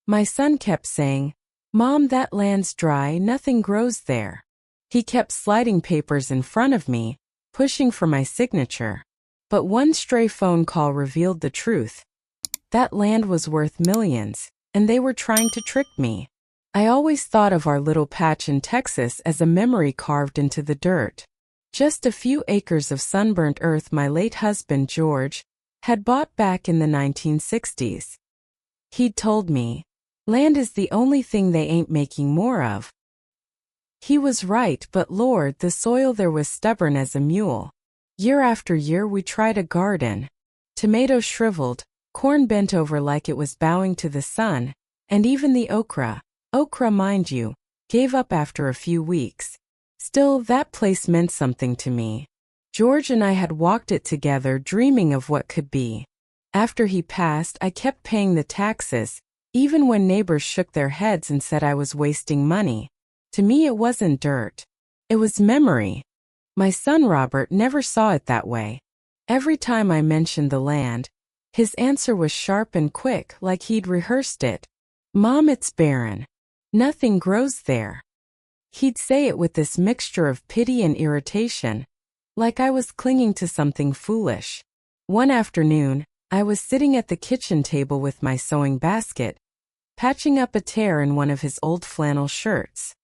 My son kept saying, "Mom, that land's dry, nothing grows there." He kept sliding papers in front of me, pushing for my signature. But one stray phone call revealed the truth. That land was worth millions, and they were trying to trick me. I always thought of our little patch in Texas as a memory carved into the dirt. Just a few acres of sunburnt earth my late husband, George, had bought back in the 1960s. He'd told me, "Land is the only thing they ain't making more of." He was right, but Lord, the soil there was stubborn as a mule. Year after year we tried a garden. Tomatoes shriveled, corn bent over like it was bowing to the sun, and even the okra, mind you, gave up after a few weeks. Still, that place meant something to me. George and I had walked it together, dreaming of what could be. After he passed, I kept paying the taxes, even when neighbors shook their heads and said I was wasting money. To me it wasn't dirt. It was memory. My son Robert never saw it that way. Every time I mentioned the land, his answer was sharp and quick, like he'd rehearsed it. "Mom, it's barren. Nothing grows there." He'd say it with this mixture of pity and irritation, like I was clinging to something foolish. One afternoon, I was sitting at the kitchen table with my sewing basket, patching up a tear in one of his old flannel shirts.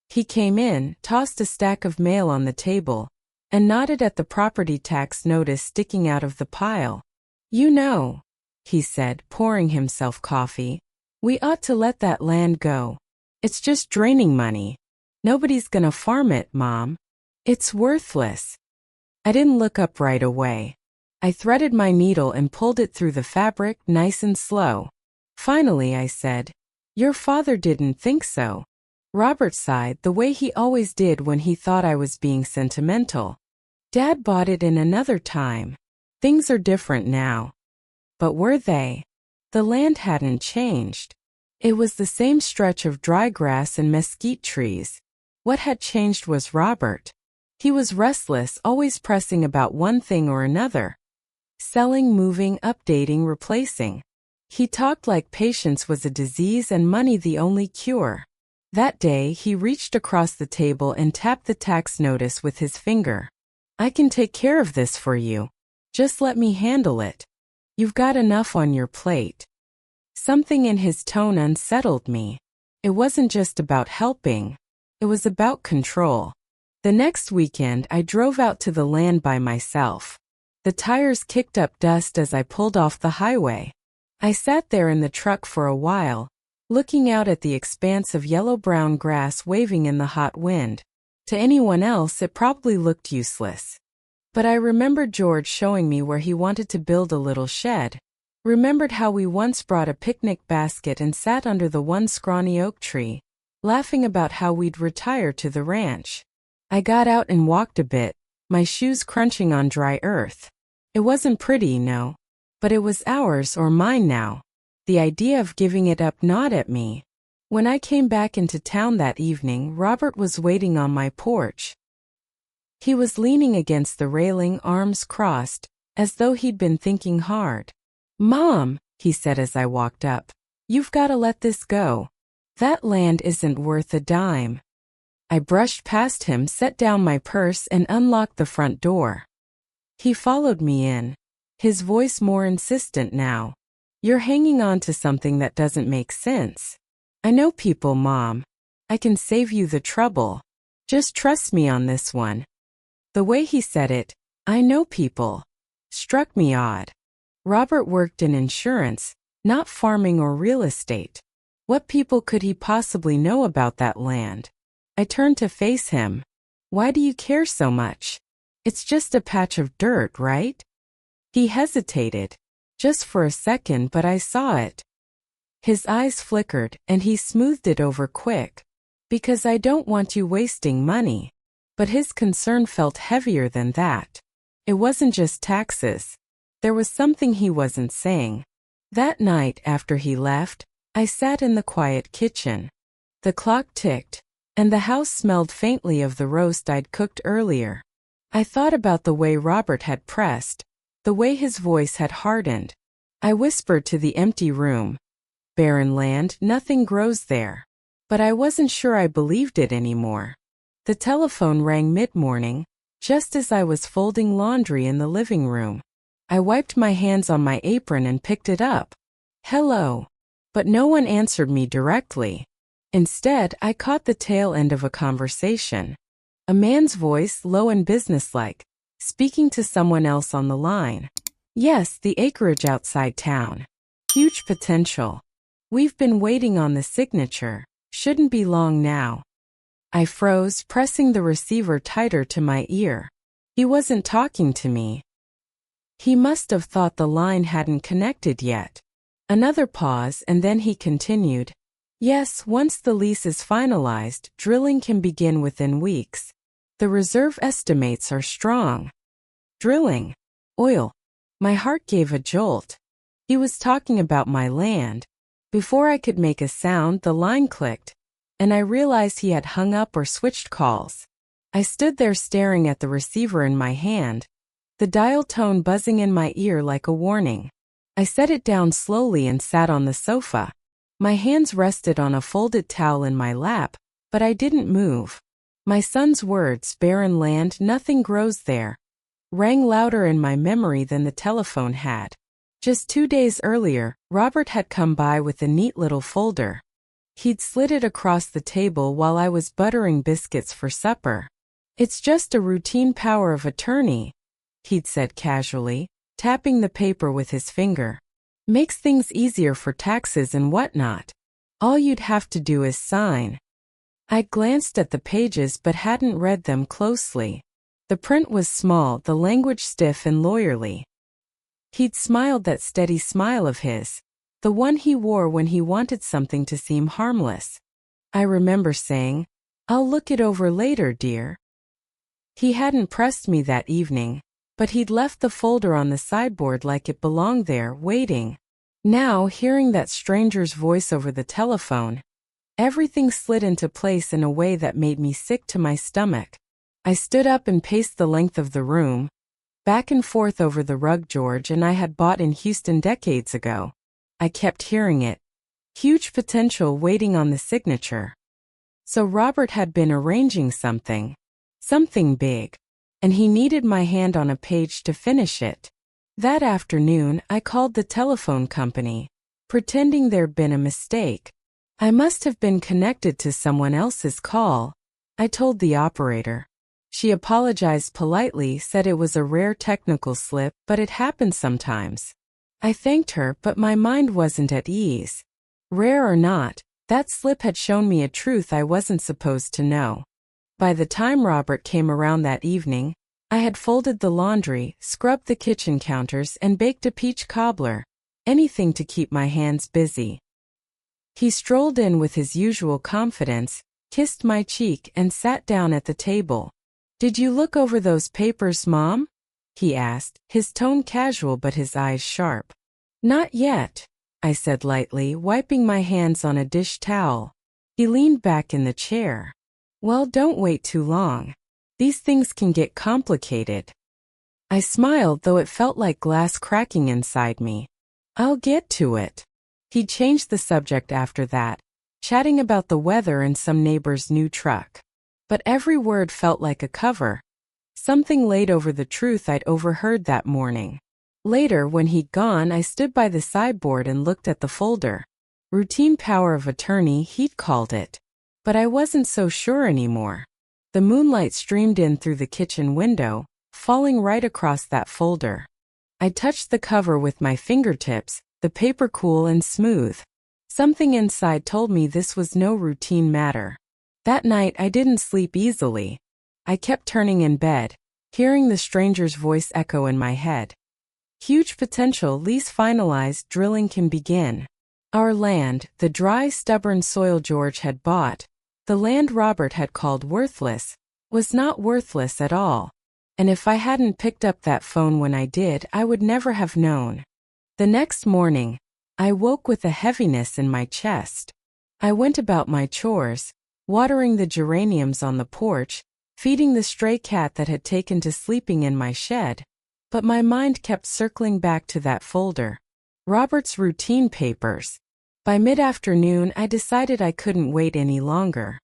He came in, tossed a stack of mail on the table, and nodded at the property tax notice sticking out of the pile. "You know," he said, pouring himself coffee, "we ought to let that land go. It's just draining money. Nobody's gonna farm it, Mom. It's worthless." I didn't look up right away. I threaded my needle and pulled it through the fabric, nice and slow. Finally I said, "Your father didn't think so." Robert sighed, the way he always did when he thought I was being sentimental. "Dad bought it in another time. Things are different now." But were they? The land hadn't changed. It was the same stretch of dry grass and mesquite trees. What had changed was Robert. He was restless, always pressing about one thing or another. Selling, moving, updating, replacing. He talked like patience was a disease and money the only cure. That day, he reached across the table and tapped the tax notice with his finger. "I can take care of this for you. Just let me handle it. You've got enough on your plate." Something in his tone unsettled me. It wasn't just about helping. It was about control. The next weekend, I drove out to the land by myself. The tires kicked up dust as I pulled off the highway. I sat there in the truck for a while, looking out at the expanse of yellow-brown grass waving in the hot wind. To anyone else, it probably looked useless. But I remembered George showing me where he wanted to build a little shed. Remembered how we once brought a picnic basket and sat under the one scrawny oak tree, laughing about how we'd retire to the ranch. I got out and walked a bit, my shoes crunching on dry earth. It wasn't pretty, no, but it was ours or mine now. The idea of giving it up gnawed at me. When I came back into town that evening, Robert was waiting on my porch. He was leaning against the railing, arms crossed, as though he'd been thinking hard. "Mom," he said as I walked up, "you've got to let this go. That land isn't worth a dime." I brushed past him, set down my purse, and unlocked the front door. He followed me in, his voice more insistent now. "You're hanging on to something that doesn't make sense. I know people, Mom. I can save you the trouble. Just trust me on this one." The way he said it, "I know people," struck me odd. Robert worked in insurance, not farming or real estate. What people could he possibly know about that land? I turned to face him. "Why do you care so much? It's just a patch of dirt, right?" He hesitated. Just for a second, but I saw it. His eyes flickered, and he smoothed it over quick. "Because I don't want you wasting money." But his concern felt heavier than that. It wasn't just taxes. There was something he wasn't saying. That night after he left, I sat in the quiet kitchen. The clock ticked, and the house smelled faintly of the roast I'd cooked earlier. I thought about the way Robert had pressed, the way his voice had hardened. I whispered to the empty room, barren land, nothing grows there. But I wasn't sure I believed it anymore. The telephone rang mid-morning, just as I was folding laundry in the living room. I wiped my hands on my apron and picked it up. Hello. But no one answered me directly. Instead, I caught the tail end of a conversation. A man's voice, low and businesslike, speaking to someone else on the line. Yes, the acreage outside town. Huge potential. We've been waiting on the signature. Shouldn't be long now. I froze, pressing the receiver tighter to my ear. He wasn't talking to me. He must have thought the line hadn't connected yet. Another pause, and then he continued. Yes, once the lease is finalized, drilling can begin within weeks. The reserve estimates are strong. Drilling. Oil. My heart gave a jolt. He was talking about my land. Before I could make a sound, the line clicked, and I realized he had hung up or switched calls. I stood there staring at the receiver in my hand, the dial tone buzzing in my ear like a warning. I set it down slowly and sat on the sofa. My hands rested on a folded towel in my lap, but I didn't move. My son's words, barren land, nothing grows there, rang louder in my memory than the telephone had. Just 2 days earlier, Robert had come by with a neat little folder. He'd slid it across the table while I was buttering biscuits for supper. It's just a routine power of attorney, he'd said casually, tapping the paper with his finger. Makes things easier for taxes and whatnot. All you'd have to do is sign. I glanced at the pages but hadn't read them closely. The print was small, the language stiff and lawyerly. He'd smiled that steady smile of his, the one he wore when he wanted something to seem harmless. I remember saying, "I'll look it over later, dear." He hadn't pressed me that evening, but he'd left the folder on the sideboard like it belonged there, waiting. Now, hearing that stranger's voice over the telephone, everything slid into place in a way that made me sick to my stomach. I stood up and paced the length of the room, back and forth over the rug George and I had bought in Houston decades ago. I kept hearing it. Huge potential waiting on the signature. So Robert had been arranging something big, and he needed my hand on a page to finish it. That afternoon, I called the telephone company, pretending there'd been a mistake. I must have been connected to someone else's call, I told the operator. She apologized politely, said it was a rare technical slip, but it happens sometimes. I thanked her, but my mind wasn't at ease. Rare or not, that slip had shown me a truth I wasn't supposed to know. By the time Robert came around that evening, I had folded the laundry, scrubbed the kitchen counters, and baked a peach cobbler, anything to keep my hands busy. He strolled in with his usual confidence, kissed my cheek, and sat down at the table. "Did you look over those papers, Mom?" he asked, his tone casual but his eyes sharp. "Not yet," I said lightly, wiping my hands on a dish towel. He leaned back in the chair. "Well, don't wait too long. These things can get complicated." I smiled, though it felt like glass cracking inside me. "I'll get to it." He changed the subject after that, chatting about the weather and some neighbor's new truck. But every word felt like a cover. Something laid over the truth I'd overheard that morning. Later, when he'd gone, I stood by the sideboard and looked at the folder. Routine power of attorney, he'd called it. But I wasn't so sure anymore. The moonlight streamed in through the kitchen window, falling right across that folder. I touched the cover with my fingertips, the paper cool and smooth. Something inside told me this was no routine matter. That night I didn't sleep easily. I kept turning in bed, hearing the stranger's voice echo in my head. Huge potential, lease finalized, drilling can begin. Our land, the dry, stubborn soil George had bought, the land Robert had called worthless, was not worthless at all. And if I hadn't picked up that phone when I did, I would never have known. The next morning, I woke with a heaviness in my chest. I went about my chores, watering the geraniums on the porch, feeding the stray cat that had taken to sleeping in my shed, but my mind kept circling back to that folder. Robert's routine papers. By mid-afternoon, I decided I couldn't wait any longer.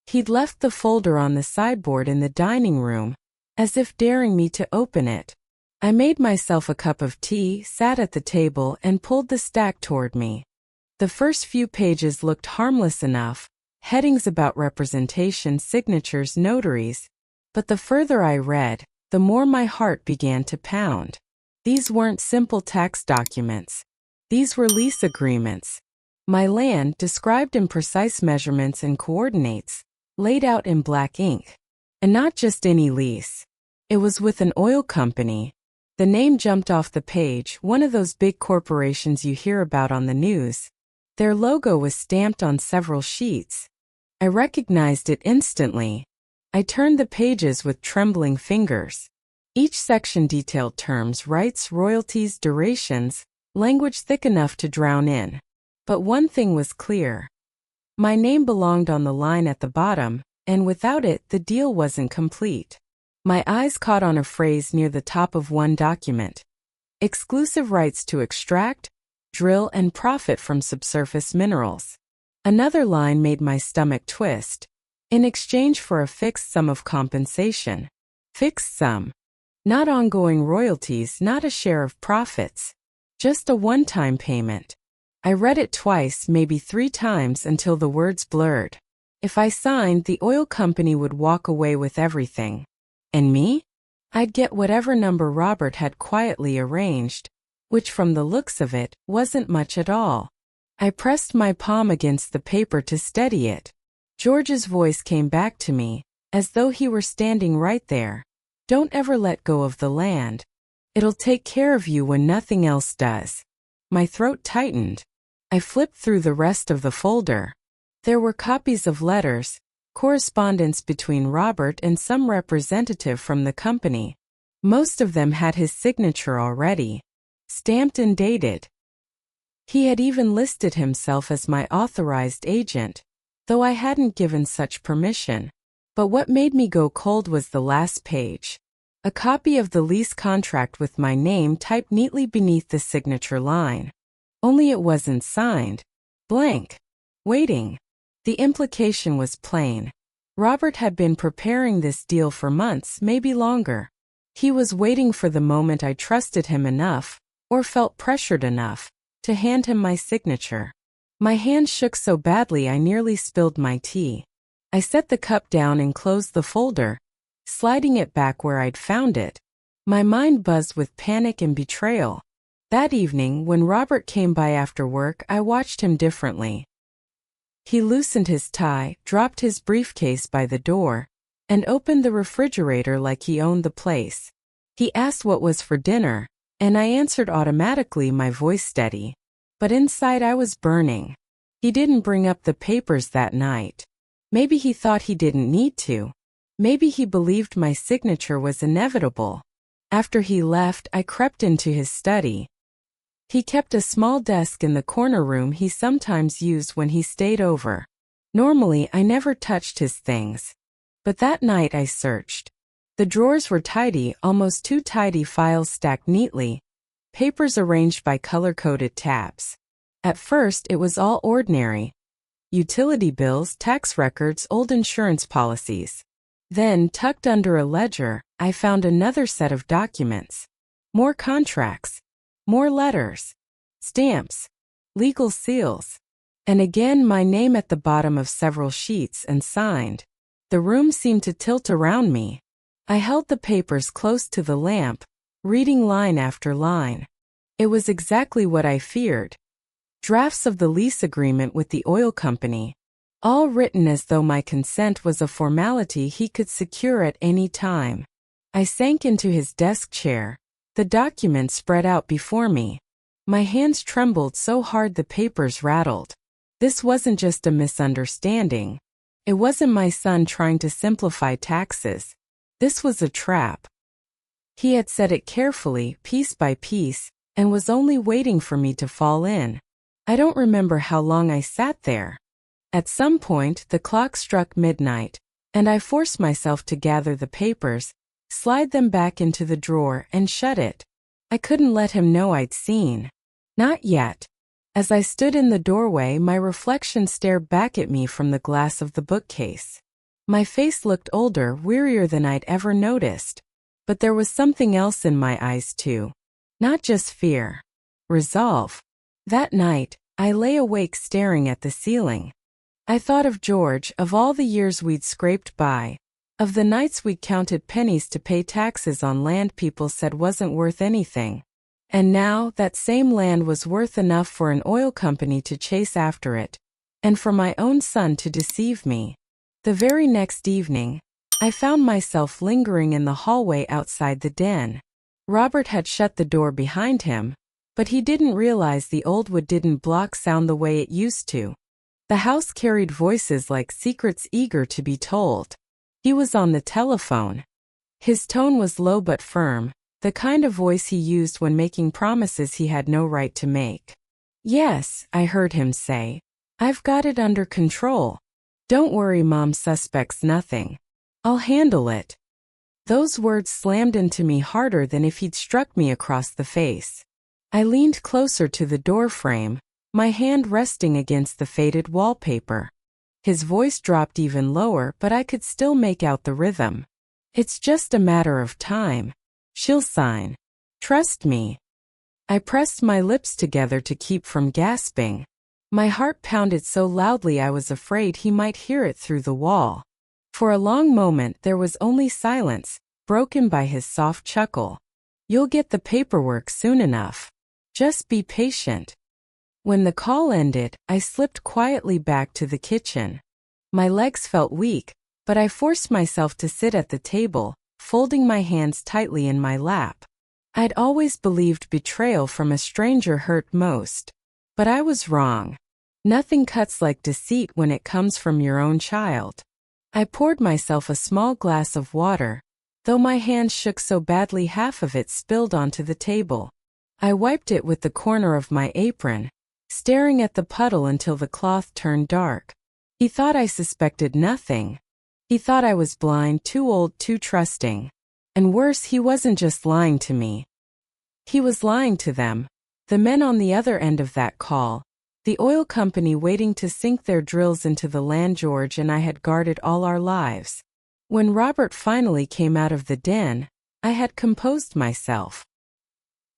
He'd left the folder on the sideboard in the dining room, as if daring me to open it. I made myself a cup of tea, sat at the table, and pulled the stack toward me. The first few pages looked harmless enough, headings about representation, signatures, notaries. But the further I read, the more my heart began to pound. These weren't simple tax documents. These were lease agreements. My land, described in precise measurements and coordinates, laid out in black ink. And not just any lease. It was with an oil company. The name jumped off the page, one of those big corporations you hear about on the news. Their logo was stamped on several sheets. I recognized it instantly. I turned the pages with trembling fingers. Each section detailed terms, rights, royalties, durations, language thick enough to drown in. But one thing was clear. My name belonged on the line at the bottom, and without it, the deal wasn't complete. My eyes caught on a phrase near the top of one document. Exclusive rights to extract, drill, and profit from subsurface minerals. Another line made my stomach twist. In exchange for a fixed sum of compensation. Fixed sum. Not ongoing royalties, not a share of profits. Just a one-time payment. I read it twice, maybe 3 times, until the words blurred. If I signed, the oil company would walk away with everything. And me? I'd get whatever number Robert had quietly arranged, which from the looks of it, wasn't much at all. I pressed my palm against the paper to steady it. George's voice came back to me, as though he were standing right there. Don't ever let go of the land. It'll take care of you when nothing else does. My throat tightened. I flipped through the rest of the folder. There were copies of letters, correspondence between Robert and some representative from the company. Most of them had his signature already, stamped and dated. He had even listed himself as my authorized agent, though I hadn't given such permission. But what made me go cold was the last page. A copy of the lease contract with my name typed neatly beneath the signature line. Only it wasn't signed. Blank. Waiting. The implication was plain. Robert had been preparing this deal for months, maybe longer. He was waiting for the moment I trusted him enough, or felt pressured enough, to hand him my signature. My hand shook so badly I nearly spilled my tea. I set the cup down and closed the folder, sliding it back where I'd found it. My mind buzzed with panic and betrayal. That evening, when Robert came by after work, I watched him differently. He loosened his tie, dropped his briefcase by the door, and opened the refrigerator like he owned the place. He asked what was for dinner, and I answered automatically, my voice steady. But inside I was burning. He didn't bring up the papers that night. Maybe he thought he didn't need to. Maybe he believed my signature was inevitable. After he left, I crept into his study. He kept a small desk in the corner room he sometimes used when he stayed over. Normally, I never touched his things. But that night I searched. The drawers were tidy, almost too tidy, files stacked neatly, papers arranged by color-coded tabs. At first, it was all ordinary. Utility bills, tax records, old insurance policies. Then, tucked under a ledger, I found another set of documents. More contracts. More letters, stamps, legal seals, and again my name at the bottom of several sheets and signed. The room seemed to tilt around me. I held the papers close to the lamp, reading line after line. It was exactly what I feared. Drafts of the lease agreement with the oil company, all written as though my consent was a formality he could secure at any time. I sank into his desk chair. The document spread out before me. My hands trembled so hard the papers rattled. This wasn't just a misunderstanding. It wasn't my son trying to simplify taxes. This was a trap. He had set it carefully, piece by piece, and was only waiting for me to fall in. I don't remember how long I sat there. At some point, the clock struck midnight, and I forced myself to gather the papers, slide them back into the drawer, and shut it. I couldn't let him know I'd seen. Not yet. As I stood in the doorway, my reflection stared back at me from the glass of the bookcase. My face looked older, wearier than I'd ever noticed. But there was something else in my eyes too. Not just fear. Resolve. That night, I lay awake staring at the ceiling. I thought of George, of all the years we'd scraped by, of the nights we'd counted pennies to pay taxes on land people said wasn't worth anything. And now, that same land was worth enough for an oil company to chase after it, and for my own son to deceive me. The very next evening, I found myself lingering in the hallway outside the den. Robert had shut the door behind him, but he didn't realize the old wood didn't block sound the way it used to. The house carried voices like secrets eager to be told. He was on the telephone. His tone was low but firm, the kind of voice he used when making promises he had no right to make. "Yes," I heard him say. "I've got it under control. Don't worry, Mom suspects nothing. I'll handle it." Those words slammed into me harder than if he'd struck me across the face. I leaned closer to the door frame, my hand resting against the faded wallpaper. His voice dropped even lower, but I could still make out the rhythm. "It's just a matter of time. She'll sign. Trust me." I pressed my lips together to keep from gasping. My heart pounded so loudly I was afraid he might hear it through the wall. For a long moment there was only silence, broken by his soft chuckle. "You'll get the paperwork soon enough. Just be patient." When the call ended, I slipped quietly back to the kitchen. My legs felt weak, but I forced myself to sit at the table, folding my hands tightly in my lap. I'd always believed betrayal from a stranger hurt most. But I was wrong. Nothing cuts like deceit when it comes from your own child. I poured myself a small glass of water, though my hands shook so badly half of it spilled onto the table. I wiped it with the corner of my apron, staring at the puddle until the cloth turned dark. He thought I suspected nothing. He thought I was blind, too old, too trusting. And worse, he wasn't just lying to me. He was lying to them, the men on the other end of that call, the oil company waiting to sink their drills into the land George and I had guarded all our lives. When Robert finally came out of the den, I had composed myself.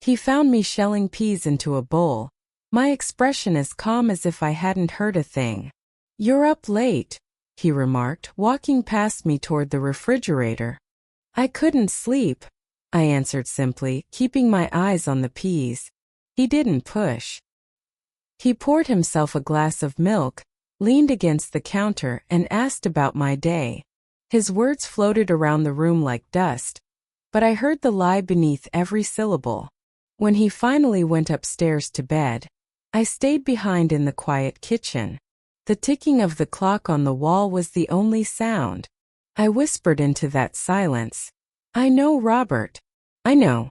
He found me shelling peas into a bowl, my expression as calm as if I hadn't heard a thing. "You're up late," he remarked, walking past me toward the refrigerator. "I couldn't sleep," I answered simply, keeping my eyes on the peas. He didn't push. He poured himself a glass of milk, leaned against the counter, and asked about my day. His words floated around the room like dust, but I heard the lie beneath every syllable. When he finally went upstairs to bed, I stayed behind in the quiet kitchen. The ticking of the clock on the wall was the only sound. I whispered into that silence, "I know, Robert. I know."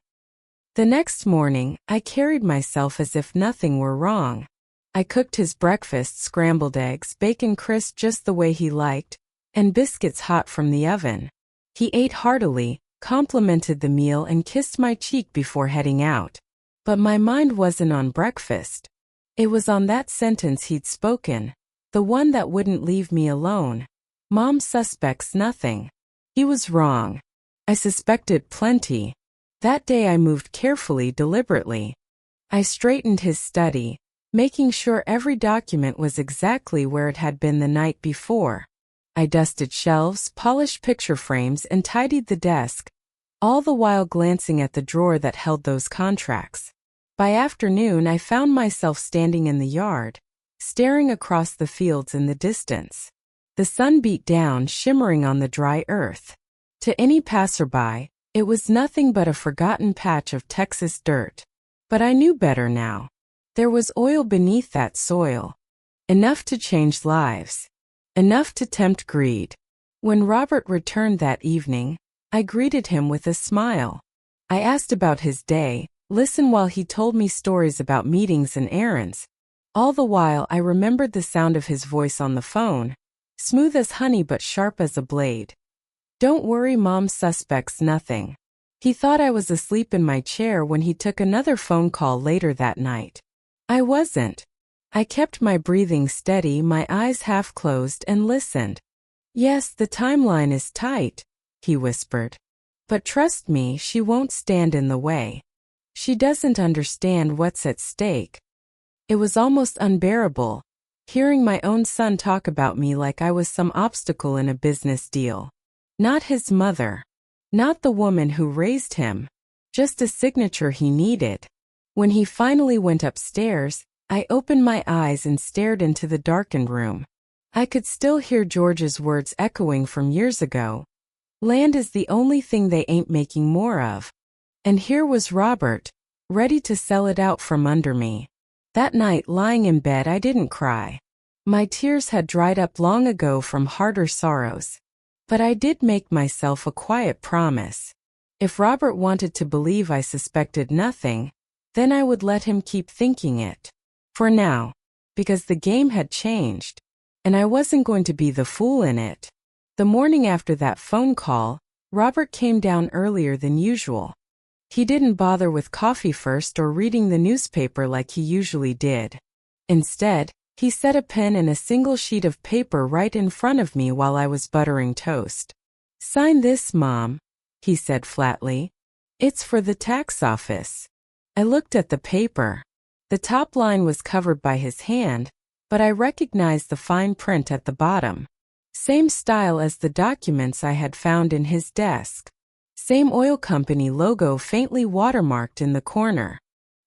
The next morning, I carried myself as if nothing were wrong. I cooked his breakfast, scrambled eggs, bacon crisp just the way he liked, and biscuits hot from the oven. He ate heartily, complimented the meal, and kissed my cheek before heading out. But my mind wasn't on breakfast. It was on that sentence he'd spoken, the one that wouldn't leave me alone. "Mom suspects nothing." He was wrong. I suspected plenty. That day I moved carefully, deliberately. I straightened his study, making sure every document was exactly where it had been the night before. I dusted shelves, polished picture frames, and tidied the desk, all the while glancing at the drawer that held those contracts. By afternoon, I found myself standing in the yard, staring across the fields in the distance. The sun beat down, shimmering on the dry earth. To any passerby, it was nothing but a forgotten patch of Texas dirt. But I knew better now. There was oil beneath that soil. Enough to change lives. Enough to tempt greed. When Robert returned that evening, I greeted him with a smile. I asked about his day, listened while he told me stories about meetings and errands. All the while I remembered the sound of his voice on the phone, smooth as honey but sharp as a blade. "Don't worry, Mom suspects nothing." He thought I was asleep in my chair when he took another phone call later that night. I wasn't. I kept my breathing steady, my eyes half closed, and listened. Yes, the timeline is tight, he whispered. But trust me, she won't stand in the way. She doesn't understand what's at stake. It was almost unbearable, hearing my own son talk about me like I was some obstacle in a business deal. Not his mother. Not the woman who raised him. Just a signature he needed. When he finally went upstairs, I opened my eyes and stared into the darkened room. I could still hear George's words echoing from years ago. Land is the only thing they ain't making more of. And here was Robert, ready to sell it out from under me. That night, lying in bed, I didn't cry. My tears had dried up long ago from harder sorrows. But I did make myself a quiet promise. If Robert wanted to believe I suspected nothing, then I would let him keep thinking it. For now. Because the game had changed. And I wasn't going to be the fool in it. The morning after that phone call, Robert came down earlier than usual. He didn't bother with coffee first or reading the newspaper like he usually did. Instead, he set a pen and a single sheet of paper right in front of me while I was buttering toast. "Sign this, Mom," he said flatly. "It's for the tax office." I looked at the paper. The top line was covered by his hand, but I recognized the fine print at the bottom. Same style as the documents I had found in his desk. Same oil company logo faintly watermarked in the corner.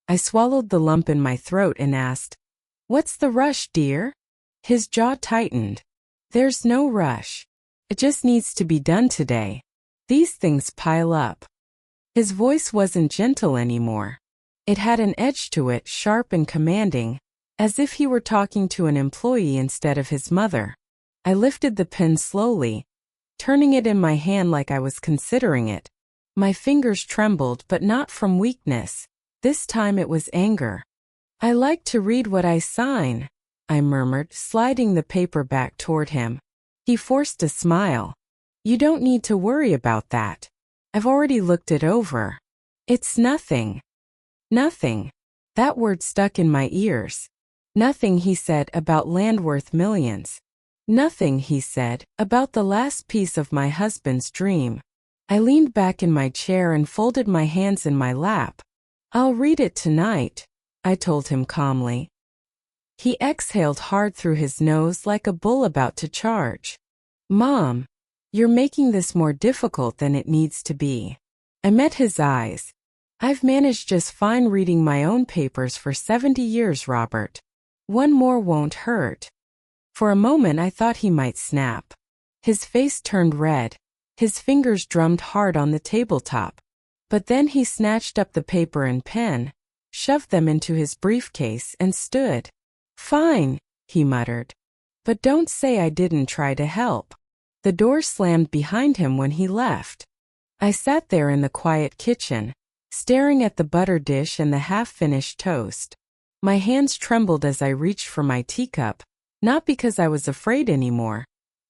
I swallowed the lump in my throat and asked, "What's the rush, dear?" His jaw tightened. "There's no rush. It just needs to be done today. These things pile up." His voice wasn't gentle anymore. It had an edge to it, sharp and commanding, as if he were talking to an employee instead of his mother. I lifted the pen slowly, turning it in my hand like I was considering it. My fingers trembled, but not from weakness. This time it was anger. "I like to read what I sign," I murmured, sliding the paper back toward him. He forced a smile. "You don't need to worry about that. I've already looked it over. It's nothing." Nothing. That word stuck in my ears. Nothing, he said, about land worth millions. Nothing, he said, about the last piece of my husband's dream. I leaned back in my chair and folded my hands in my lap. "I'll read it tonight," I told him calmly. He exhaled hard through his nose like a bull about to charge. "Mom, you're making this more difficult than it needs to be." I met his eyes. "I've managed just fine reading my own papers for 70 years, Robert. One more won't hurt." For a moment I thought he might snap. His face turned red. His fingers drummed hard on the tabletop. But then he snatched up the paper and pen, shoved them into his briefcase, and stood. "Fine," he muttered. "But don't say I didn't try to help." The door slammed behind him when he left. I sat there in the quiet kitchen, staring at the butter dish and the half-finished toast. My hands trembled as I reached for my teacup, not because I was afraid anymore,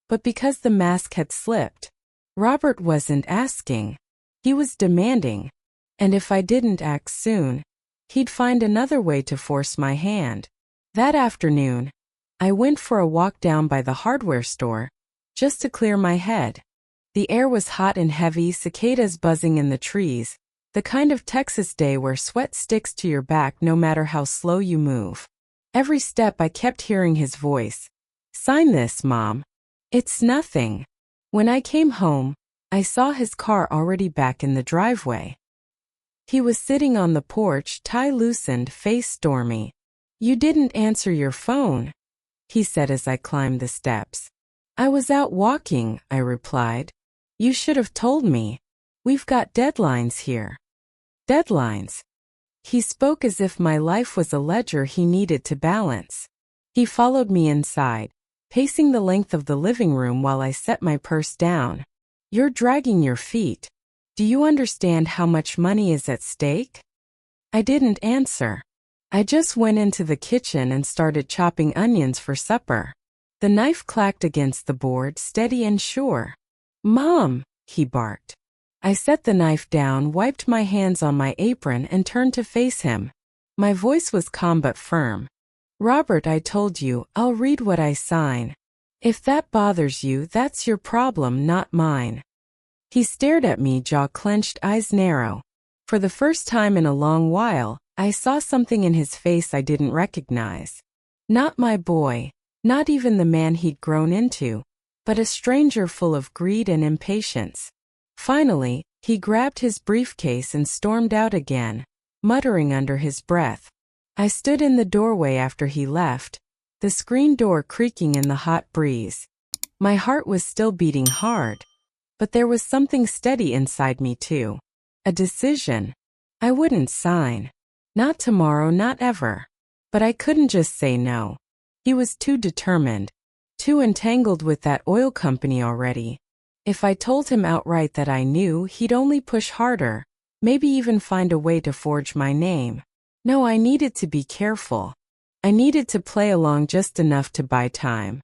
but because the mask had slipped. Robert wasn't asking. He was demanding. And if I didn't act soon, he'd find another way to force my hand. That afternoon, I went for a walk down by the hardware store, just to clear my head. The air was hot and heavy, cicadas buzzing in the trees, the kind of Texas day where sweat sticks to your back no matter how slow you move. Every step I kept hearing his voice. "Sign this, Mom. It's nothing." When I came home, I saw his car already back in the driveway. He was sitting on the porch, tie loosened, face stormy. "You didn't answer your phone," he said as I climbed the steps. "I was out walking," I replied. "You should have told me. We've got deadlines here." Deadlines. He spoke as if my life was a ledger he needed to balance. He followed me inside, pacing the length of the living room while I set my purse down. "You're dragging your feet. Do you understand how much money is at stake?" I didn't answer. I just went into the kitchen and started chopping onions for supper. The knife clacked against the board, steady and sure. "Mom," he barked. I set the knife down, wiped my hands on my apron, and turned to face him. My voice was calm but firm. Robert, I told you, I'll read what I sign. If that bothers you, that's your problem, not mine. He stared at me, jaw clenched, eyes narrow. For the first time in a long while, I saw something in his face I didn't recognize. Not my boy, not even the man he'd grown into, but a stranger full of greed and impatience. Finally, he grabbed his briefcase and stormed out again, muttering under his breath. I stood in the doorway after he left, the screen door creaking in the hot breeze. My heart was still beating hard, but there was something steady inside me too. A decision. I wouldn't sign. Not tomorrow, not ever. But I couldn't just say no. He was too determined, too entangled with that oil company already. If I told him outright that I knew, he'd only push harder, maybe even find a way to forge my name. No, I needed to be careful. I needed to play along just enough to buy time.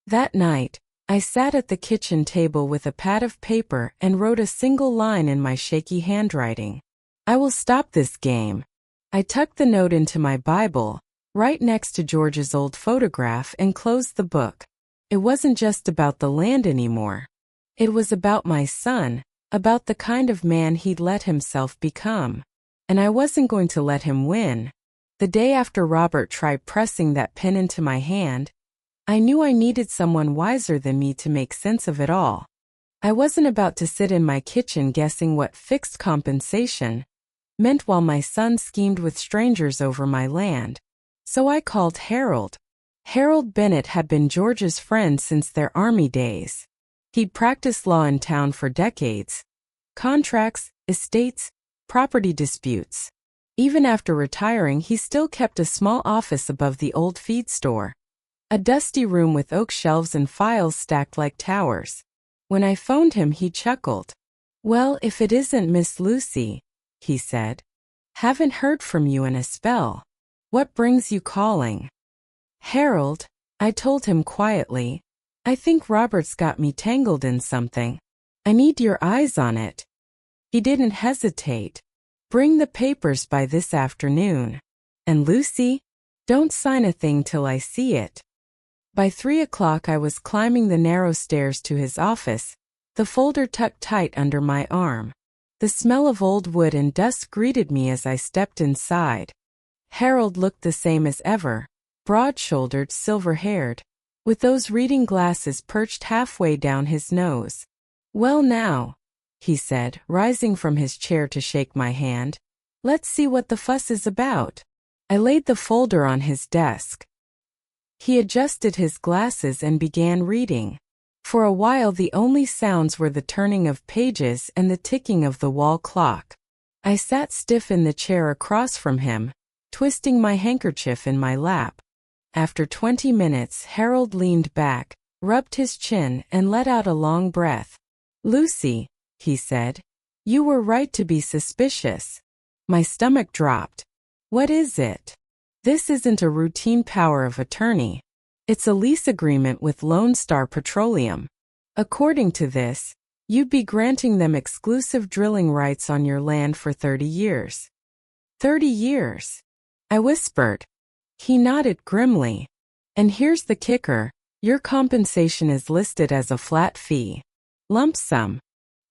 That night, I sat at the kitchen table with a pad of paper and wrote a single line in my shaky handwriting. I will stop this game. I tucked the note into my Bible, right next to George's old photograph, and closed the book. It wasn't just about the land anymore. It was about my son, about the kind of man he'd let himself become. And I wasn't going to let him win. The day after Robert tried pressing that pen into my hand, I knew I needed someone wiser than me to make sense of it all. I wasn't about to sit in my kitchen guessing what fixed compensation meant while my son schemed with strangers over my land. So I called Harold. Harold Bennett had been George's friend since their army days. He'd practiced law in town for decades. Contracts, estates, property disputes. Even after retiring, he still kept a small office above the old feed store. A dusty room with oak shelves and files stacked like towers. When I phoned him, he chuckled. "Well, if it isn't Miss Lucy," he said. "Haven't heard from you in a spell. What brings you calling?" "Harold," I told him quietly, "I think Robert's got me tangled in something. I need your eyes on it." He didn't hesitate. "Bring the papers by this afternoon. And Lucy, don't sign a thing till I see it." By 3 o'clock I was climbing the narrow stairs to his office, the folder tucked tight under my arm. The smell of old wood and dust greeted me as I stepped inside. Harold looked the same as ever, broad-shouldered, silver-haired, with those reading glasses perched halfway down his nose. "Well now," he said, rising from his chair to shake my hand. "Let's see what the fuss is about." I laid the folder on his desk. He adjusted his glasses and began reading. For a while the only sounds were the turning of pages and the ticking of the wall clock. I sat stiff in the chair across from him, twisting my handkerchief in my lap. After 20 minutes, Harold leaned back, rubbed his chin, and let out a long breath. "Lucy," he said, "you were right to be suspicious." My stomach dropped. "What is it?" "This isn't a routine power of attorney. It's a lease agreement with Lone Star Petroleum. According to this, you'd be granting them exclusive drilling rights on your land for 30 years. 30 years? I whispered. He nodded grimly. "And here's the kicker. Your compensation is listed as a flat fee. Lump sum.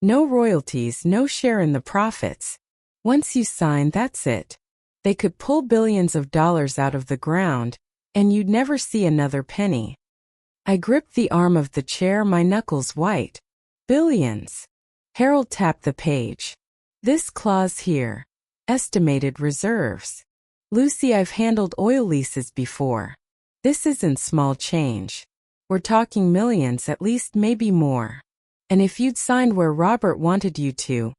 No royalties, no share in the profits. Once you sign, that's it. They could pull billions of dollars out of the ground, and you'd never see another penny." I gripped the arm of the chair, my knuckles white. "Billions." Harold tapped the page. "This clause here. Estimated reserves. Lucy, I've handled oil leases before. This isn't small change. We're talking millions, at least, maybe more. And if you'd signed where Robert wanted you to,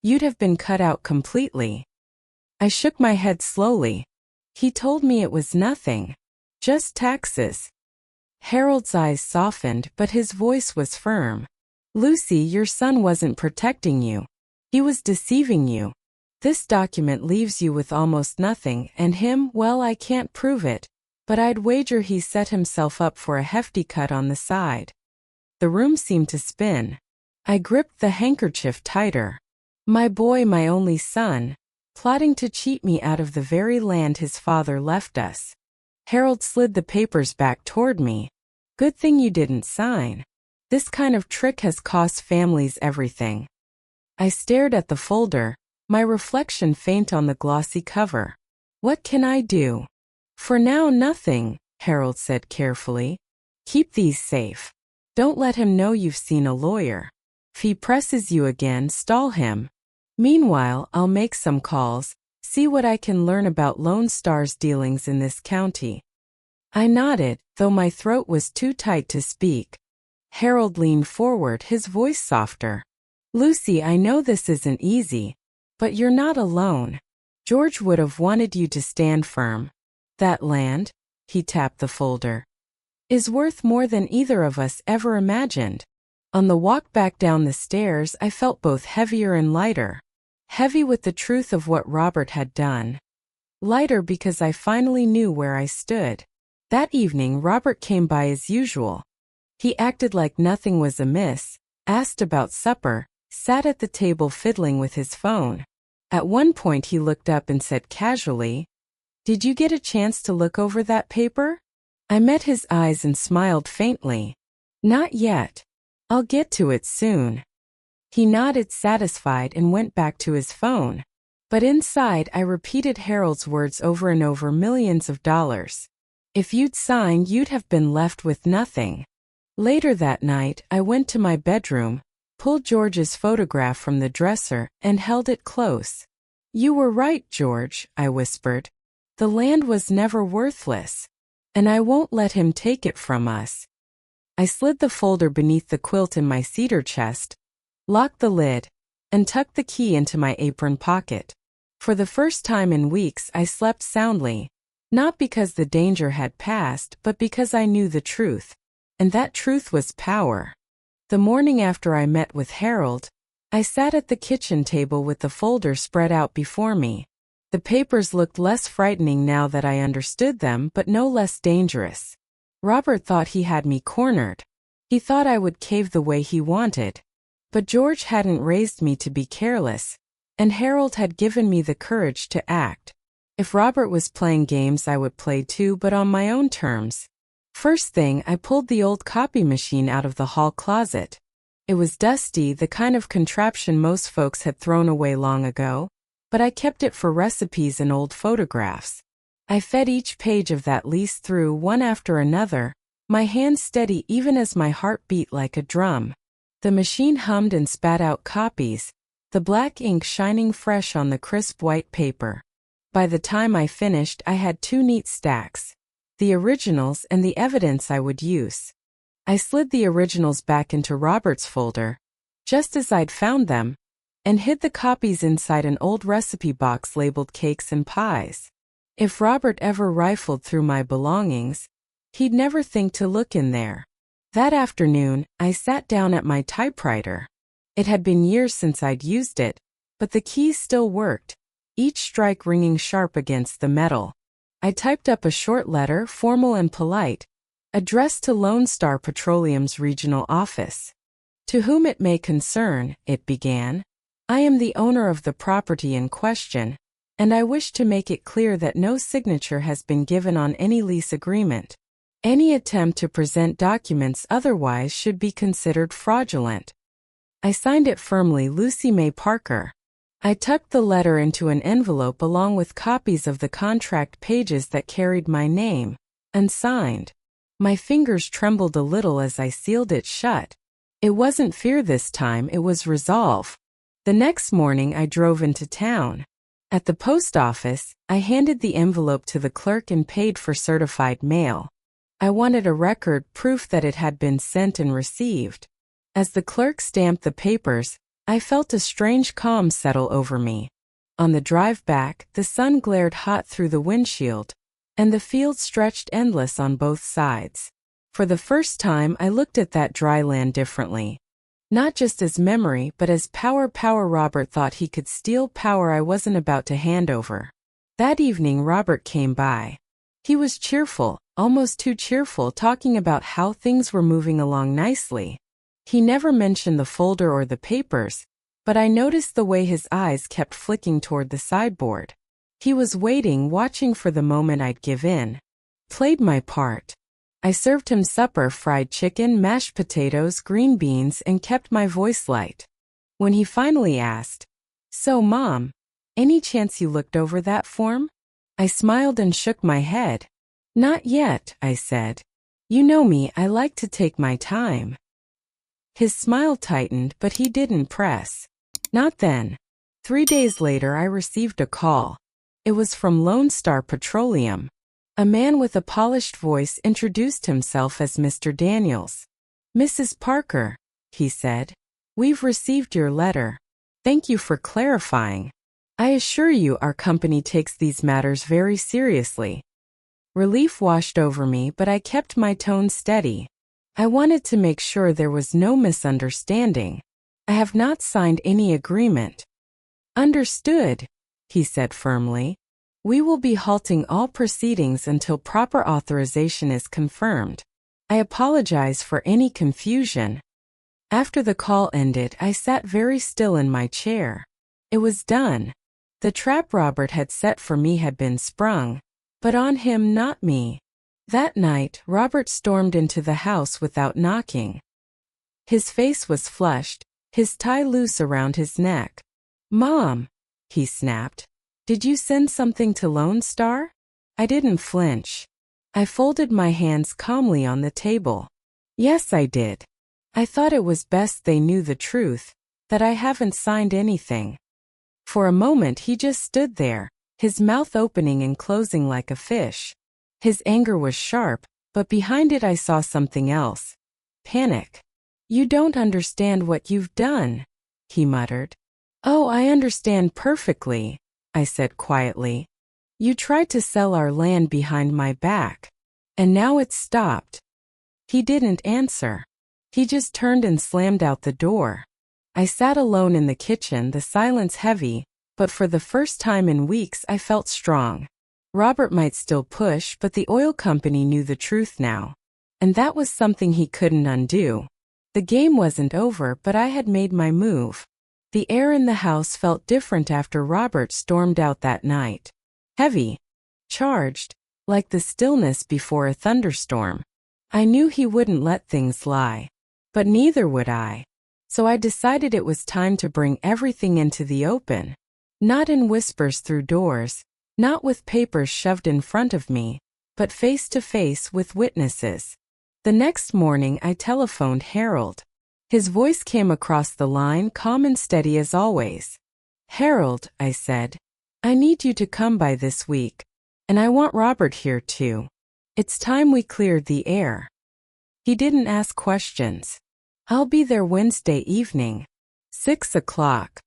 you'd have been cut out completely." I shook my head slowly. "He told me it was nothing. Just taxes." Harold's eyes softened, but his voice was firm. "Lucy, your son wasn't protecting you. He was deceiving you. This document leaves you with almost nothing, and him, well, I can't prove it, but I'd wager he set himself up for a hefty cut on the side." The room seemed to spin. I gripped the handkerchief tighter. My boy, my only son, plotting to cheat me out of the very land his father left us. Harold slid the papers back toward me. Good thing you didn't sign. This kind of trick has cost families everything. I stared at the folder, my reflection faint on the glossy cover. What can I do? For now, nothing, Harold said carefully. Keep these safe. Don't let him know you've seen a lawyer. If he presses you again, stall him. Meanwhile, I'll make some calls, see what I can learn about Lone Star's dealings in this county. I nodded, though my throat was too tight to speak. Harold leaned forward, his voice softer. Lucy, I know this isn't easy, but you're not alone. George would have wanted you to stand firm. That land, he tapped the folder, is worth more than either of us ever imagined. On the walk back down the stairs, I felt both heavier and lighter. Heavy with the truth of what Robert had done. Lighter because I finally knew where I stood. That evening, Robert came by as usual. He acted like nothing was amiss, asked about supper, sat at the table fiddling with his phone. At one point he looked up and said casually, "Did you get a chance to look over that paper?" I met his eyes and smiled faintly. "Not yet. I'll get to it soon." He nodded satisfied and went back to his phone. But inside I repeated Harold's words over and over, millions of dollars. If you'd signed, you'd have been left with nothing. Later that night, I went to my bedroom, pulled George's photograph from the dresser, and held it close. "You were right, George," I whispered. "The land was never worthless. And I won't let him take it from us." I slid the folder beneath the quilt in my cedar chest, locked the lid, and tucked the key into my apron pocket. For the first time in weeks, I slept soundly, not because the danger had passed, but because I knew the truth. And that truth was power. The morning after I met with Harold, I sat at the kitchen table with the folder spread out before me. The papers looked less frightening now that I understood them, but no less dangerous. Robert thought he had me cornered. He thought I would cave the way he wanted. But George hadn't raised me to be careless, and Harold had given me the courage to act. If Robert was playing games, I would play too, but on my own terms. First thing, I pulled the old copy machine out of the hall closet. It was dusty, the kind of contraption most folks had thrown away long ago, but I kept it for recipes and old photographs. I fed each page of that lease through one after another, my hands steady even as my heart beat like a drum. The machine hummed and spat out copies, the black ink shining fresh on the crisp white paper. By the time I finished, I had 2 neat stacks, the originals and the evidence I would use. I slid the originals back into Robert's folder, just as I'd found them, and hid the copies inside an old recipe box labeled cakes and pies. If Robert ever rifled through my belongings, he'd never think to look in there. That afternoon, I sat down at my typewriter. It had been years since I'd used it, but the keys still worked, each strike ringing sharp against the metal. I typed up a short letter, formal and polite, addressed to Lone Star Petroleum's regional office. "To whom it may concern," it began, "I am the owner of the property in question, and I wish to make it clear that no signature has been given on any lease agreement. Any attempt to present documents otherwise should be considered fraudulent." I signed it firmly, Lucy May Parker. I tucked the letter into an envelope along with copies of the contract pages that carried my name, unsigned. My fingers trembled a little as I sealed it shut. It wasn't fear this time, it was resolve. The next morning I drove into town. At the post office, I handed the envelope to the clerk and paid for certified mail. I wanted a record, proof that it had been sent and received. As the clerk stamped the papers, I felt a strange calm settle over me. On the drive back, the sun glared hot through the windshield, and the field stretched endless on both sides. For the first time, I looked at that dry land differently. Not just as memory, but as power. Robert thought he could steal power I wasn't about to hand over. That evening, Robert came by. He was cheerful, almost too cheerful, talking about how things were moving along nicely. He never mentioned the folder or the papers, but I noticed the way his eyes kept flicking toward the sideboard. He was waiting, watching for the moment I'd give in. played my part. I served him supper, fried chicken, mashed potatoes, green beans, and kept my voice light. When he finally asked, "So, Mom, any chance you looked over that form?" I smiled and shook my head. "Not yet," I said. "You know me, I like to take my time." His smile tightened, but he didn't press. Not then. 3 days later I received a call. It was from Lone Star Petroleum. A man with a polished voice introduced himself as Mr. Daniels. "Mrs. Parker," he said, "we've received your letter. Thank you for clarifying. I assure you our company takes these matters very seriously." Relief washed over me, but I kept my tone steady. I wanted to make sure there was no misunderstanding. "I have not signed any agreement." "Understood," he said firmly. "We will be halting all proceedings until proper authorization is confirmed. I apologize for any confusion." After the call ended, I sat very still in my chair. It was done. The trap Robert had set for me had been sprung, but on him, not me. That night, Robert stormed into the house without knocking. His face was flushed, his tie loose around his neck. "Mom," he snapped, "did you send something to Lone Star?" I didn't flinch. I folded my hands calmly on the table. "Yes, I did. I thought it was best they knew the truth, that I haven't signed anything." For a moment he just stood there, his mouth opening and closing like a fish. His anger was sharp, but behind it I saw something else. Panic. "You don't understand what you've done," he muttered. "Oh, I understand perfectly," I said quietly. "You tried to sell our land behind my back. And now it's stopped." He didn't answer. He just turned and slammed out the door. I sat alone in the kitchen, the silence heavy, but for the first time in weeks I felt strong. Robert might still push, but the oil company knew the truth now. And that was something he couldn't undo. The game wasn't over, but I had made my move. The air in the house felt different after Robert stormed out that night. Heavy. Charged. Like the stillness before a thunderstorm. I knew he wouldn't let things lie. But neither would I. So I decided it was time to bring everything into the open. Not in whispers through doors, not with papers shoved in front of me, but face to face with witnesses. The next morning I telephoned Harold. His voice came across the line, calm and steady as always. "Harold," I said, "I need you to come by this week. And I want Robert here too. It's time we cleared the air." He didn't ask questions. "I'll be there Wednesday evening. 6 o'clock.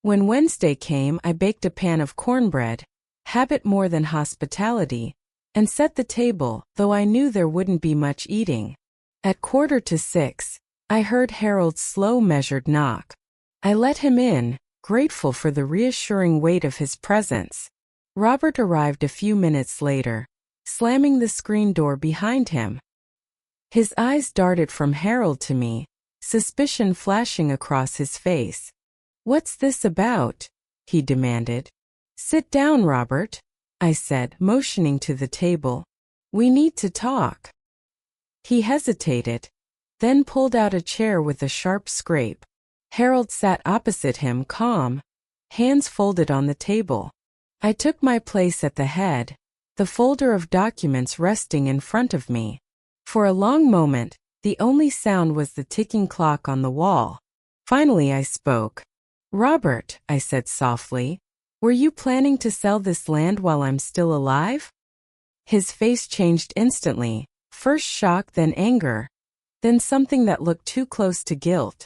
When Wednesday came, I baked a pan of cornbread, habit more than hospitality, and set the table, though I knew there wouldn't be much eating. At 5:45, I heard Harold's slow, measured knock. I let him in, grateful for the reassuring weight of his presence. Robert arrived a few minutes later, slamming the screen door behind him. His eyes darted from Harold to me, suspicion flashing across his face. "What's this about?" he demanded. "Sit down, Robert," I said, motioning to the table. "We need to talk." He hesitated, then pulled out a chair with a sharp scrape. Harold sat opposite him, calm, hands folded on the table. I took my place at the head, the folder of documents resting in front of me. For a long moment, the only sound was the ticking clock on the wall. Finally I spoke. "Robert," I said softly, "were you planning to sell this land while I'm still alive?" His face changed instantly, first shock, then anger, then something that looked too close to guilt.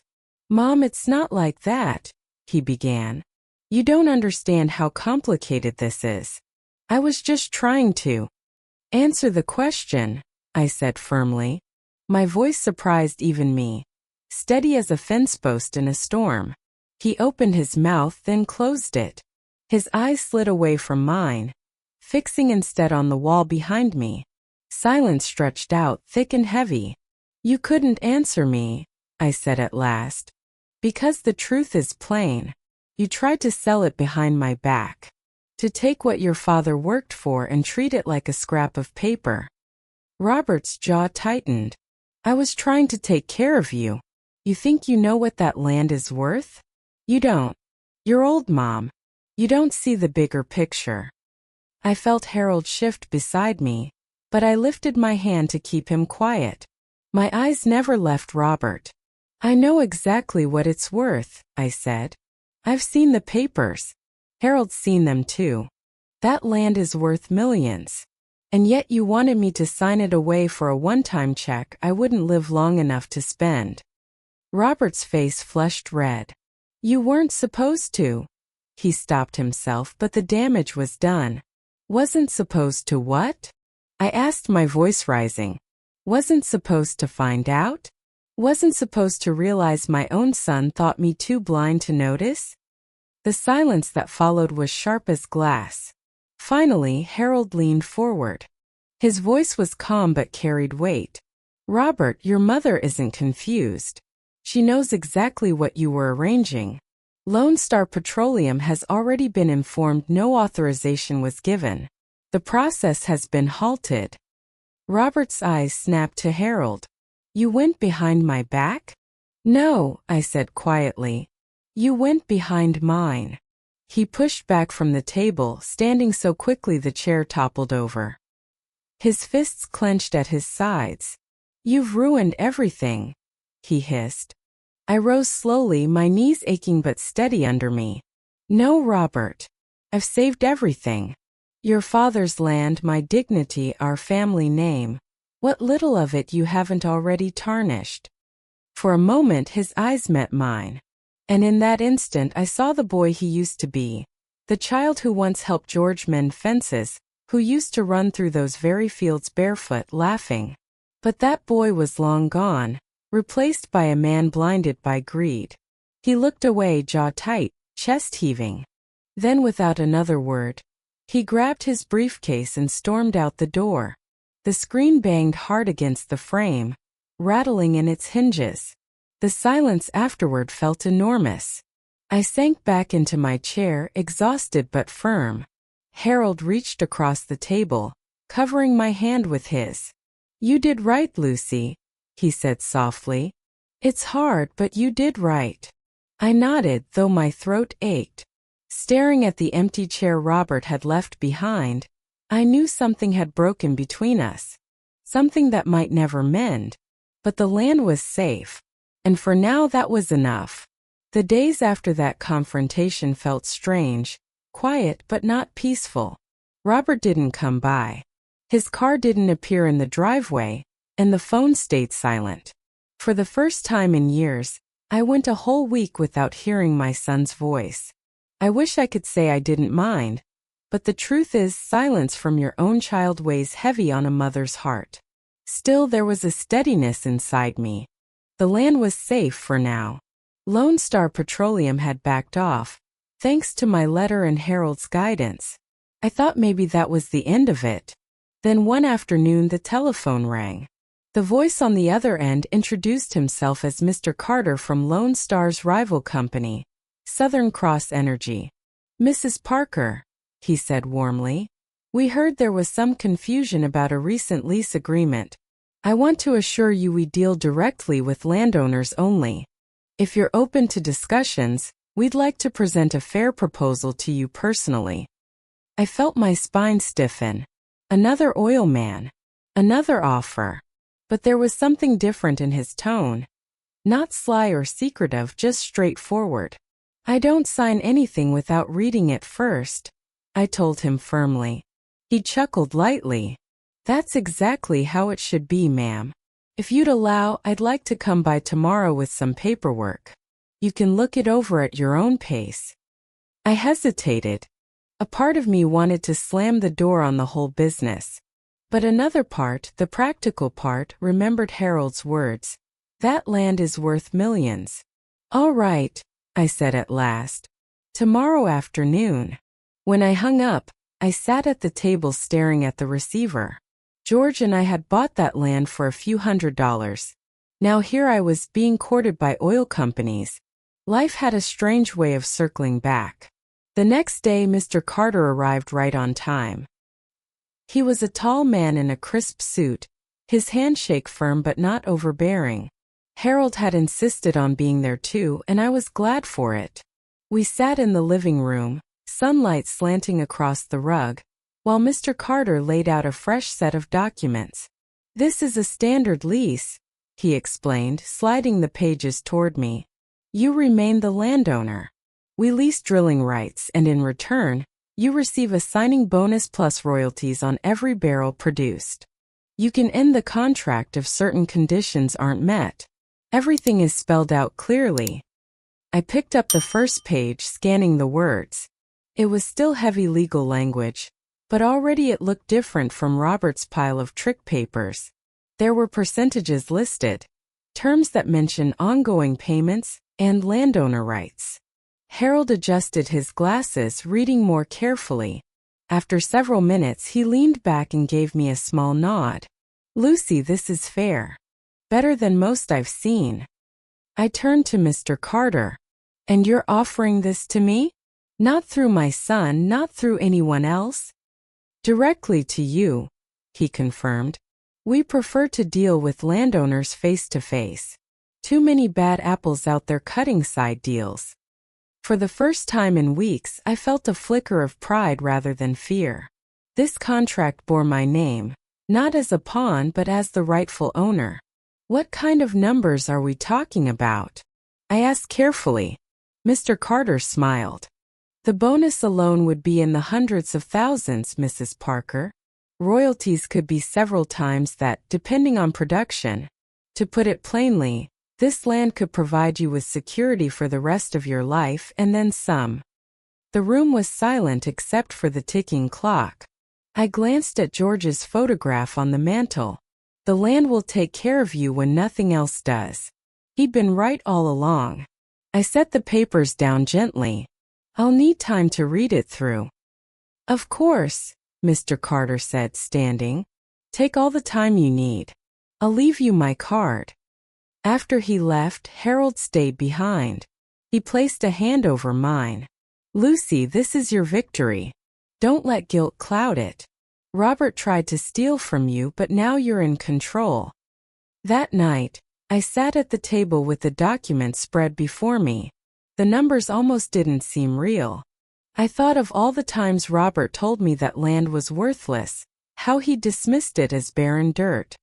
"Mom, it's not like that," he began. "You don't understand how complicated this is. I was just trying to answer the question," I said firmly. My voice surprised even me, steady as a fence post in a storm. He opened his mouth, then closed it. His eyes slid away from mine, fixing instead on the wall behind me. Silence stretched out, thick and heavy. "You couldn't answer me," I said at last. "Because the truth is plain. You tried to sell it behind my back. To take what your father worked for and treat it like a scrap of paper. Robert's jaw tightened. I was trying to take care of you. You think you know what that land is worth? You don't. You're old, Mom. You don't see the bigger picture. I felt Harold shift beside me, but I lifted my hand to keep him quiet. My eyes never left Robert. I know exactly what it's worth, I said. I've seen the papers. Harold's seen them too. That land is worth millions. And yet you wanted me to sign it away for a one-time check I wouldn't live long enough to spend. Robert's face flushed red. You weren't supposed to. He stopped himself, but the damage was done. Wasn't supposed to what? I asked, my voice rising. Wasn't supposed to find out? Wasn't supposed to realize my own son thought me too blind to notice? The silence that followed was sharp as glass. Finally, Harold leaned forward. His voice was calm but carried weight. Robert, your mother isn't confused. She knows exactly what you were arranging. Lone Star Petroleum has already been informed no authorization was given. The process has been halted. Robert's eyes snapped to Harold. You went behind my back? No, I said quietly. You went behind mine. He pushed back from the table, standing so quickly the chair toppled over. His fists clenched at his sides. You've ruined everything, he hissed. I rose slowly, my knees aching but steady under me. No, Robert. I've saved everything. Your father's land, my dignity, our family name. What little of it you haven't already tarnished. For a moment his eyes met mine. And in that instant I saw the boy he used to be. The child who once helped George mend fences, who used to run through those very fields barefoot, laughing. But that boy was long gone. Replaced by a man blinded by greed. He looked away, jaw tight, chest heaving. Then without another word, he grabbed his briefcase and stormed out the door. The screen banged hard against the frame, rattling in its hinges. The silence afterward felt enormous. I sank back into my chair, exhausted but firm. Harold reached across the table, covering my hand with his. You did right, Lucy, he said softly. It's hard, but you did right. I nodded, though my throat ached. Staring at the empty chair Robert had left behind, I knew something had broken between us. Something that might never mend. But the land was safe. And for now that was enough. The days after that confrontation felt strange, quiet but not peaceful. Robert didn't come by. His car didn't appear in the driveway, and the phone stayed silent. For the first time in years, I went a whole week without hearing my son's voice. I wish I could say I didn't mind, but the truth is silence from your own child weighs heavy on a mother's heart. Still, there was a steadiness inside me. The land was safe for now. Lone Star Petroleum had backed off, thanks to my letter and Harold's guidance. I thought maybe that was the end of it. Then one afternoon the telephone rang. The voice on the other end introduced himself as Mr. Carter from Lone Star's rival company, Southern Cross Energy. Mrs. Parker, he said warmly. We heard there was some confusion about a recent lease agreement. I want to assure you we deal directly with landowners only. If you're open to discussions, we'd like to present a fair proposal to you personally. I felt my spine stiffen. Another oil man. Another offer. But there was something different in his tone. Not sly or secretive, just straightforward. I don't sign anything without reading it first, I told him firmly. He chuckled lightly. That's exactly how it should be, ma'am. If you'd allow, I'd like to come by tomorrow with some paperwork. You can look it over at your own pace. I hesitated. A part of me wanted to slam the door on the whole business. But another part, the practical part, remembered Harold's words. That land is worth millions. All right, I said at last. Tomorrow afternoon. When I hung up, I sat at the table staring at the receiver. George and I had bought that land for a few $100s. Now here I was being courted by oil companies. Life had a strange way of circling back. The next day, Mr. Carter arrived right on time. He was a tall man in a crisp suit, his handshake firm but not overbearing. Harold had insisted on being there too, and I was glad for it. We sat in the living room, sunlight slanting across the rug, while Mr. Carter laid out a fresh set of documents. "This is a standard lease," he explained, sliding the pages toward me. "You remain the landowner. We lease drilling rights, and in return, you receive a signing bonus plus royalties on every barrel produced. You can end the contract if certain conditions aren't met. Everything is spelled out clearly." I picked up the first page, scanning the words. It was still heavy legal language, but already it looked different from Robert's pile of trick papers. There were percentages listed, terms that mention ongoing payments, and landowner rights. Harold adjusted his glasses, reading more carefully. After several minutes, he leaned back and gave me a small nod. "Lucy, this is fair. Better than most I've seen." I turned to Mr. Carter. "And you're offering this to me? Not through my son, not through anyone else?" "Directly to you," he confirmed. "We prefer to deal with landowners face to face. Too many bad apples out there cutting side deals." For the first time in weeks, I felt a flicker of pride rather than fear. This contract bore my name, not as a pawn but as the rightful owner. "What kind of numbers are we talking about?" I asked carefully. Mr. Carter smiled. "The bonus alone would be in the hundreds of thousands, Mrs. Parker. Royalties could be several times that, depending on production. To put it plainly, this land could provide you with security for the rest of your life and then some." The room was silent except for the ticking clock. I glanced at George's photograph on the mantel. "The land will take care of you when nothing else does." He'd been right all along. I set the papers down gently. "I'll need time to read it through." "Of course," Mr. Carter said, standing. "Take all the time you need. I'll leave you my card." After he left, Harold stayed behind. He placed a hand over mine. "Lucy, this is your victory. Don't let guilt cloud it. Robert tried to steal from you, but now you're in control." That night, I sat at the table with the document spread before me. The numbers almost didn't seem real. I thought of all the times Robert told me that land was worthless, how he dismissed it as barren dirt.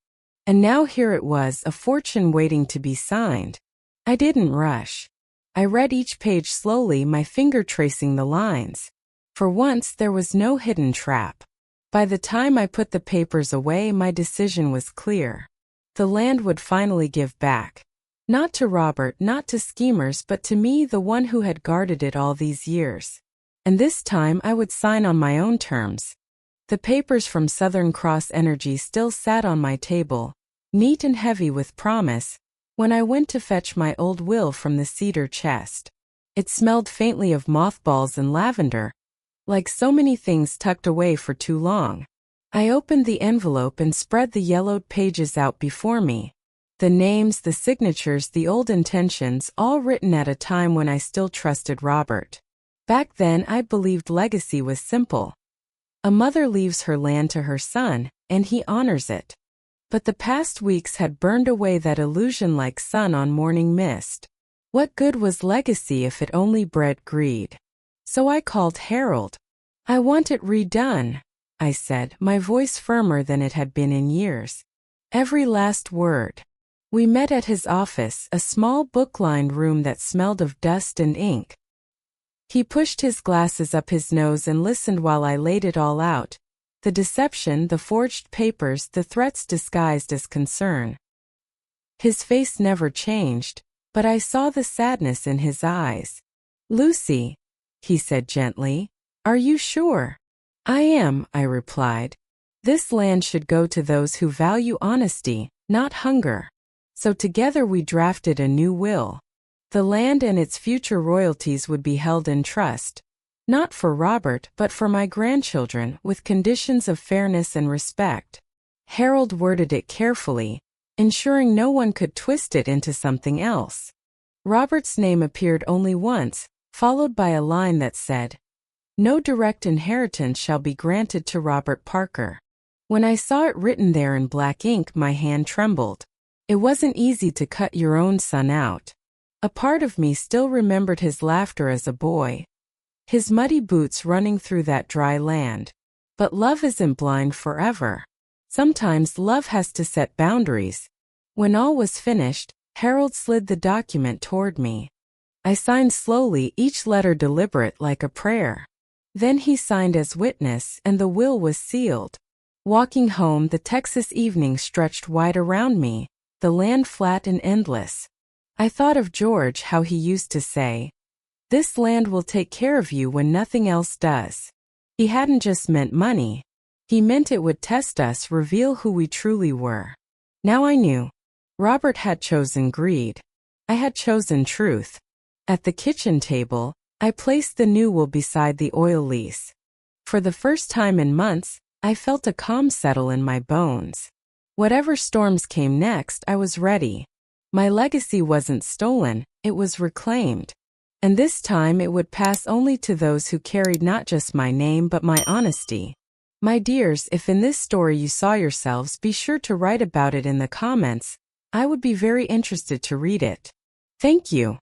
And now here it was, a fortune waiting to be signed. I didn't rush. I read each page slowly, my finger tracing the lines. For once, there was no hidden trap. By the time I put the papers away, my decision was clear. The land would finally give back. Not to Robert, not to schemers, but to me, the one who had guarded it all these years. And this time I would sign on my own terms. The papers from Southern Cross Energy still sat on my table, neat and heavy with promise, when I went to fetch my old will from the cedar chest. It smelled faintly of mothballs and lavender, like so many things tucked away for too long. I opened the envelope and spread the yellowed pages out before me. The names, the signatures, the old intentions, all written at a time when I still trusted Robert. Back then, I believed legacy was simple. A mother leaves her land to her son, and he honors it. But the past weeks had burned away that illusion like sun on morning mist. What good was legacy if it only bred greed? So I called Harold. "I want it redone," I said, my voice firmer than it had been in years. Every last word. We met at his office, a small book-lined room that smelled of dust and ink. He pushed his glasses up his nose and listened while I laid it all out. The deception, the forged papers, the threats disguised as concern. His face never changed, but I saw the sadness in his eyes. "Lucy," he said gently, "are you sure?" "I am," I replied. "This land should go to those who value honesty, not hunger." So together we drafted a new will. The land and its future royalties would be held in trust, not for Robert but for my grandchildren, with conditions of fairness and respect. Harold worded it carefully, ensuring no one could twist it into something else. Robert's name appeared only once, followed by a line that said, No direct inheritance shall be granted to Robert Parker. When I saw it written there in black ink, my hand trembled. It wasn't easy to cut your own son out. A part of me still remembered his laughter as a boy, his muddy boots running through that dry land. But love isn't blind forever. Sometimes love has to set boundaries. When all was finished, Harold slid the document toward me. I signed slowly, each letter deliberate like a prayer. Then he signed as witness, and the will was sealed. Walking home, the Texas evening stretched wide around me, the land flat and endless. I thought of George, how he used to say, "This land will take care of you when nothing else does." He hadn't just meant money. He meant it would test us, reveal who we truly were. Now I knew. Robert had chosen greed. I had chosen truth. At the kitchen table, I placed the new will beside the oil lease. For the first time in months, I felt a calm settle in my bones. Whatever storms came next, I was ready. My legacy wasn't stolen, it was reclaimed. And this time it would pass only to those who carried not just my name but my honesty. My dears, if in this story you saw yourselves, be sure to write about it in the comments. I would be very interested to read it. Thank you.